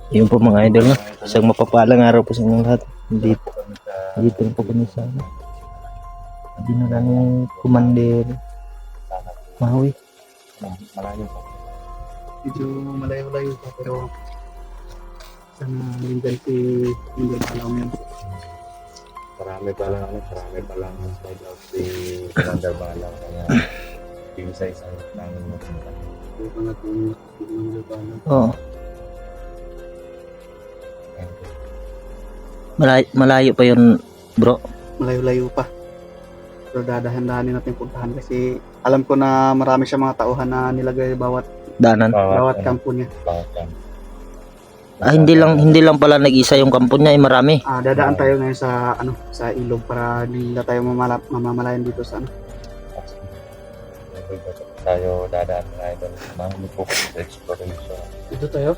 Yun po mga idol na. Isang mapapalang araw po sa inyong lahat. Dito po kami sa Binulan yung Commander Maui. Malayo po. Medyo malayo-layo pa pero sana nandyan si Indel Palaw yan. Marami pa lang side out si Commander Balang kaya isa-isa namin mapunta. Hindi pa natin si Indel Palaw. Oo. Malayo pa yun bro. Malayo-layo pa. Pero dadahan-dahanin natin puntahan kasi alam ko na marami siya mga tauhan na nilagay bawat Daanan. kampo niya. Bawat camp. Hindi lang pala nag-isa yung kampo niya, marami. Dadaan tayo ngayon sa ilog para hindi na tayo mamamalayan dito sa Tayo dadaan na idol. Mahal po sa exploration. Dito tayo.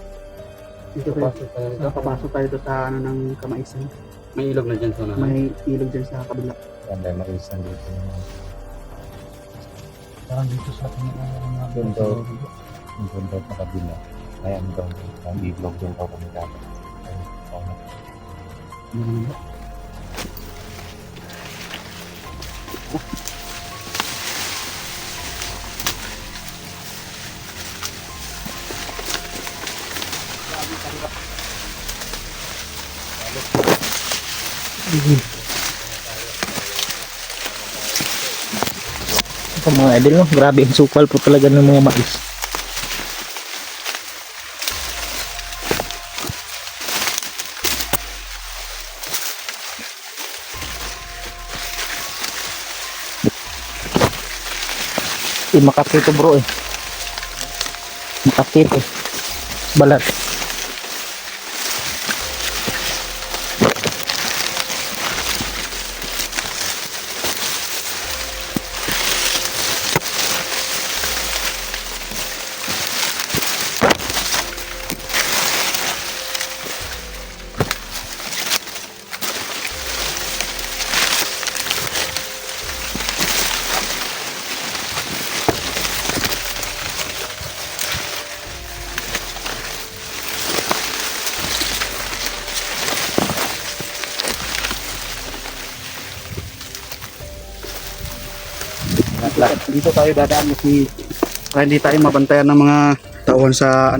Papasok tayo dito sa ng Kamaisan. May ilog na dyan sa May ilog dyan sa kabila. Ganda maisan dito. Parang dito sa atin Doon daw sa kabila. Ayan daw. Ang ilog doon daw kami dapat. Ito mga idol no, grabe ang sukal po talaga ng mga mais. Makati ito bro eh. Makati ito. Balat. Dito tayo dadaan kasi para hindi tayo mabantayan ng mga tauhan sa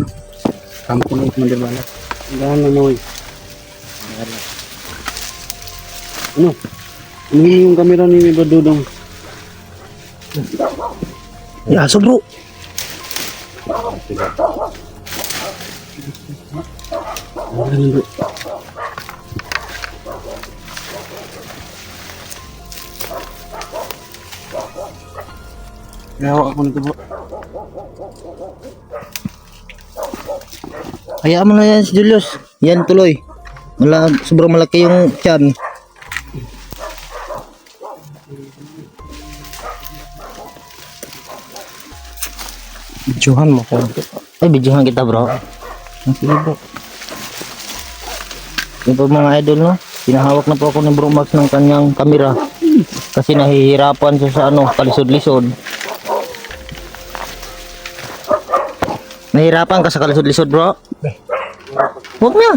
kampo ng Commander Balang. Dahan na mo eh. Ano? Ano yung kamera ni Badudong? Yaso bro. Hawak ako nito bro. Hayaan mo na yan si Julius. Yan tuloy. Sobrang malaki yung tiyan. Videohan mo ko. Ay, videohan kita bro. Sige bro. Yung po mga idol no. Pinahawak na po ako ni Bro Max ng kanyang kamera. Kasi nahihirapan siya sa kalisod-lisod. Nahihirapan ka sa kalisod-lisod bro? Huwag na.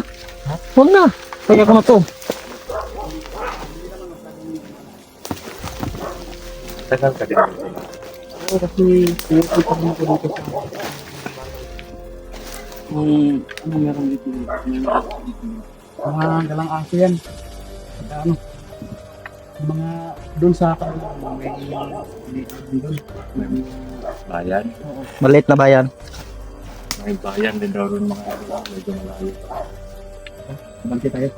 Huwag na. Kaya ko na to. Tagal ka din. Kasi pupunta rin ako dito sa ano meron dito mga galang aso yan at mga doon sa may doon may Bayan. Maliit na bayan. May bayan din daw rin mga idol. Medyo malayo. bangkit tayo.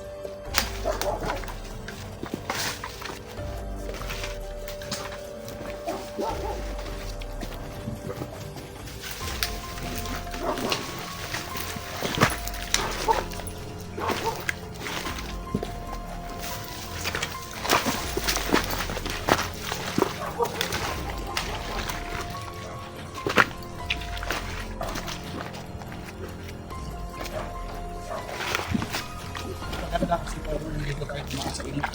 Kasi po dito tayo kumakas sa ilog.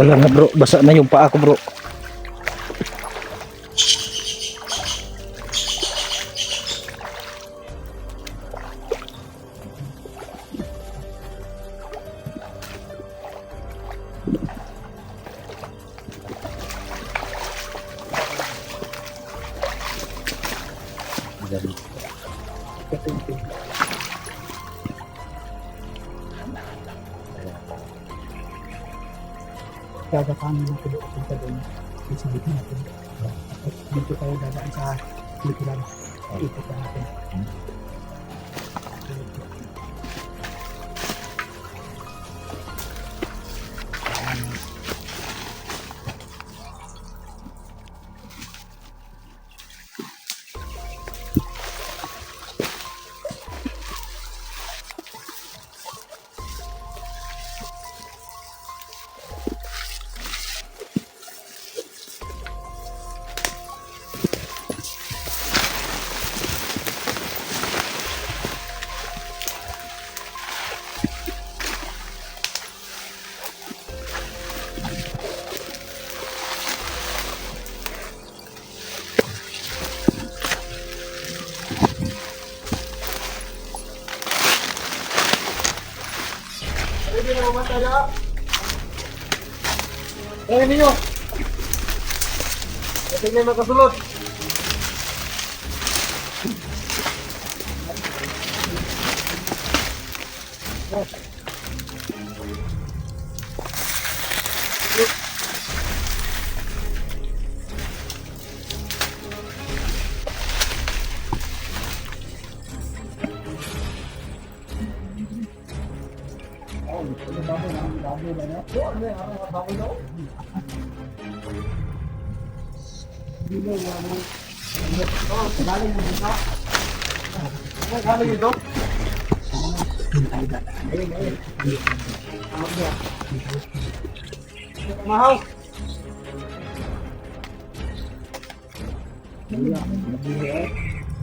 Wala na bro, basa na yung paa ko bro. Gagapaan natin punta doon. Isabit natin. Tapos dito tayo dadaan sa likuran. Ikot natin. Kaya ninyo. Ito na makasulot. Mahaw.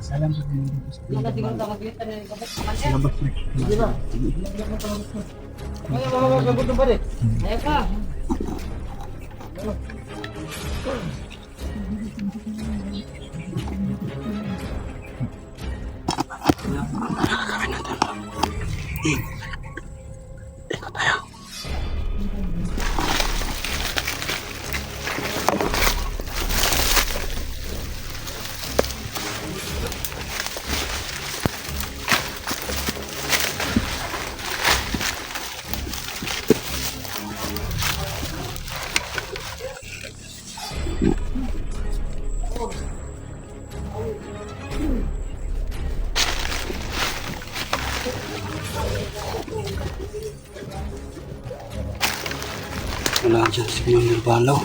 Salam sa kanila dito sa labas na. Di ba? Ay, makakabot na ba rin? Ay pa. Wala dyan si Commander Balaw.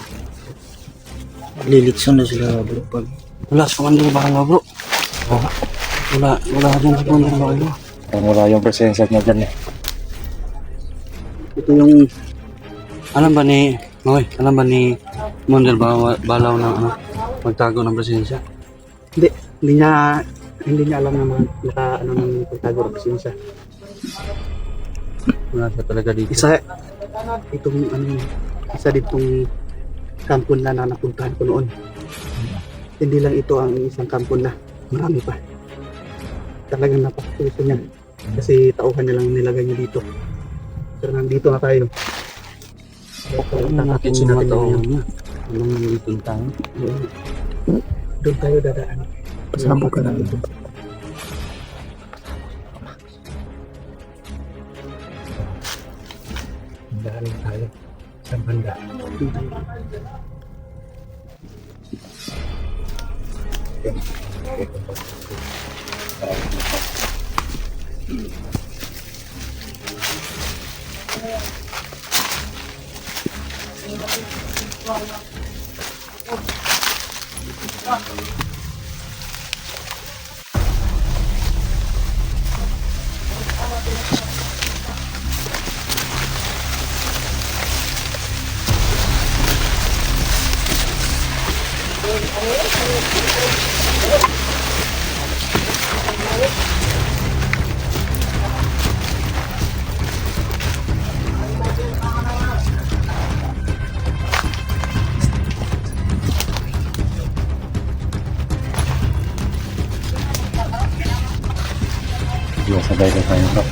Lilitson na sila bro pag Wala si Commander Balaw bro. Wala dyan si Commander Balaw. Wala yung presensya niya dyan eh. Ito yung alam ba ni Commander Balaw na magtago ng presensya? Hindi niya alam na ng pagtago ng presensya. Wala siya talaga dito. Isa ditong kampon na napuntahan ko noon. Hindi lang ito ang isang kampon na, marami pa. Talagang napakatuso niya kasi tauhan niya lang nilagay niya dito. Pero nandito na tayo. Nakakitsin natin yung niya. Alam mo dito tayo. Doon tayo dadaan. pasabog ka na dito. Daan tayo sa banda. Doon tayo. Sabay na tayo bro.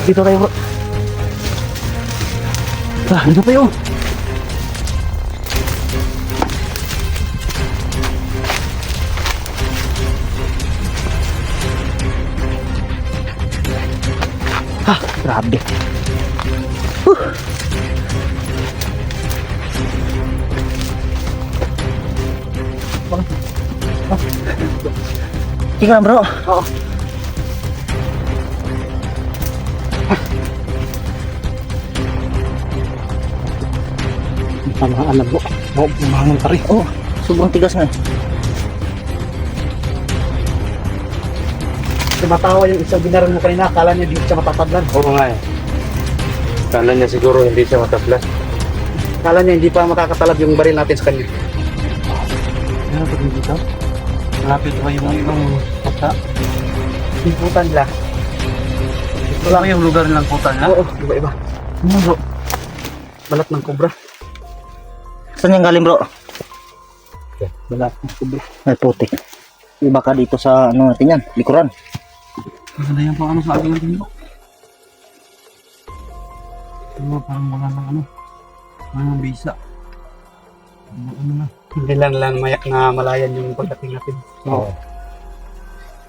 Dito tayo bro. Dito tayo. Grabe. Tingnan bro. Oo. Tama alam bro. Oo, bumangon pa rin. Oh, sobrang tigas nga. Tumatawa yung isang binaran mo kanina, akala niya di siya matatablan. Oo nga eh. Kala niya siguro hindi siya matablas. Akala niya hindi pa makakatalab yung baril natin sa kanya. Ano pa din dito? Malapit ba yung ibang puta? Simputan nila. Ito lang yung lugar nilang puta niya? Oo, iba-iba. Ano bro? Balat ng kobra. Saan yung galing bro? Balat ng kobra. Ay putik. Iba ka dito sa ano natin yan, likuran. Maganda yan pang ano sa ating natin bro. Ito parang wala ng ano. Walang bisa. Ano na. Hindi lang mayak na malayan yung pagdating natin. Oo.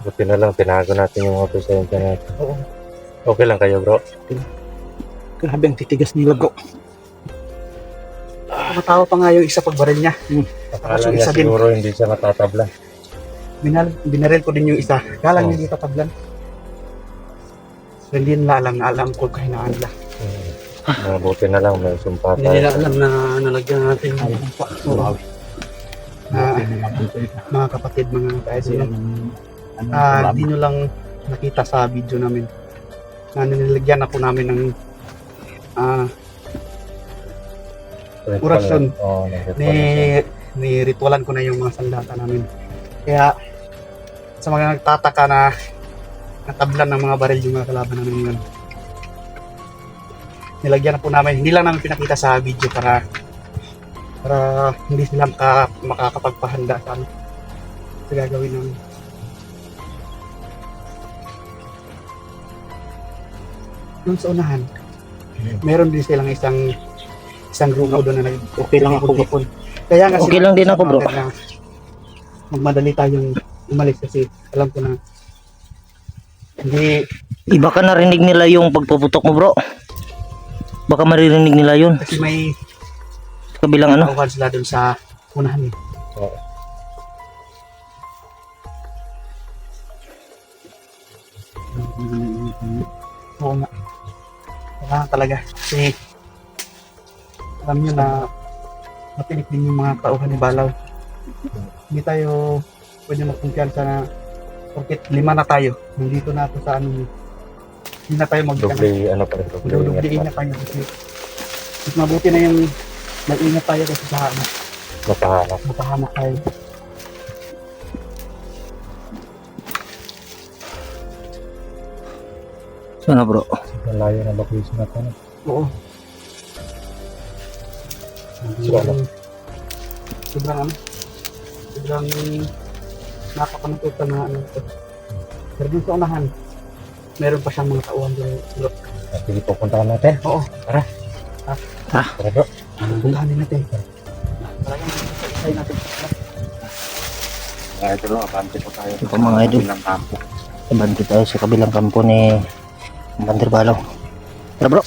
Buti na lang, tinago natin yung mga presensya natin. Oo. Okay lang kayo bro? Grabe ang titigas nila bro. Tumatawa pa nga yung isa pagbaril niya. Akala yung niya isa din. siguro hindi siya matatablas. Binaril ko din yung isa. Kala niya hindi tatablan. So, hindi nila alam na alam ko kahinaan nila. Mabuti na lang, may sumpa Hindi nila alam na nalagyan natin yung Mga kapatid, mga kaisilan. Hindi nyo lang nakita sa video namin na nilagyan ako namin ng orasyon. Oo, ni ritualan ko na yung mga sandata namin. Kaya sa mga nagtataka na natablan ng mga baril yung mga kalaban namin ngayon, nilagyan na po namin, hindi lang namin pinakita sa video para hindi sila makakapagpahanda sa gagawin namin. Doon sa unahan, meron din silang isang grupo doon na Okay lang ako, bro. Kaya nga Okay lang din ako, bro. na magmadali tayong umalis kasi alam ko na hindi, Iba ka narinig nila yung pagpuputok mo, bro. Baka maririnig nila yun. kasi may Sa kabilang ano. tauhan sila doon sa unahan eh. Oo. Oo nga. Kailangan talaga. Kasi alam nyo na matinik din yung mga tauhan ni Balaw. Hindi tayo pwede magkumpiyansa na porket 5 na tayo. Nandito na ako sa ano. Hindi na tayo Doble, ano pa rin, doble Doble ingat ingat tayo kasi mas mabuti na yung mag-ingat tayo kasi sa mapahanap. mapahamak tayo. Sana, bro. Ang layo ng location natin. Oo. Sobrang- Sobrang ano? Sobrang nakakanututan na ano ito. Pero dun sa unahan, meron pa siyang mga tauhan doon. Bro. Sige, pupuntahan natin. Oo. Tara. Tara, bro. Puntahan din natin. Talagang isay natin. Ito lang, abante po tayo. Ito, mga idol. Ng kampo. Abante tayo sa kabilang kampo ni Commander Balaw. Tara, bro.